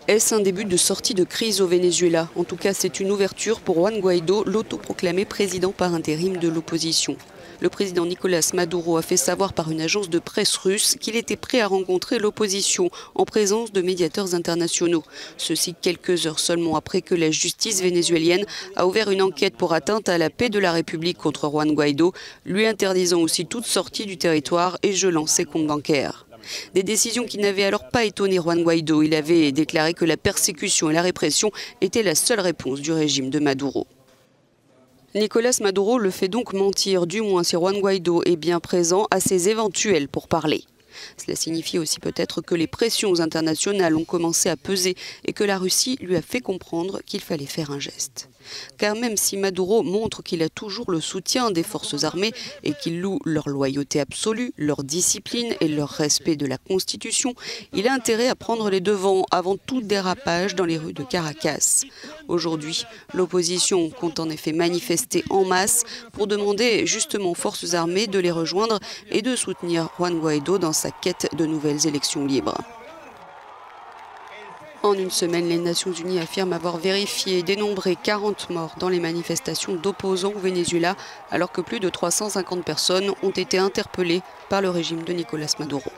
Est-ce un début de sortie de crise au Venezuela? En tout cas, c'est une ouverture pour Juan Guaidó, l'autoproclamé président par intérim de l'opposition. Le président Nicolás Maduro a fait savoir par une agence de presse russe qu'il était prêt à rencontrer l'opposition en présence de médiateurs internationaux. Ceci quelques heures seulement après que la justice vénézuélienne a ouvert une enquête pour atteinte à la paix de la République contre Juan Guaidó, lui interdisant aussi toute sortie du territoire et gelant ses comptes bancaires. Des décisions qui n'avaient alors pas étonné Juan Guaidó. Il avait déclaré que la persécution et la répression étaient la seule réponse du régime de Maduro. Nicolás Maduro le fait donc mentir, du moins si Juan Guaidó est bien présent à ses éventuels pourparlers. Cela signifie aussi peut-être que les pressions internationales ont commencé à peser et que la Russie lui a fait comprendre qu'il fallait faire un geste. Car même si Maduro montre qu'il a toujours le soutien des forces armées et qu'il loue leur loyauté absolue, leur discipline et leur respect de la Constitution, il a intérêt à prendre les devants avant tout dérapage dans les rues de Caracas. Aujourd'hui, l'opposition compte en effet manifester en masse pour demander justement aux forces armées de les rejoindre et de soutenir Juan Guaidó dans sa quête de nouvelles élections libres. En une semaine, les Nations Unies affirment avoir vérifié et dénombré 40 morts dans les manifestations d'opposants au Venezuela, alors que plus de 350 personnes ont été interpellées par le régime de Nicolás Maduro.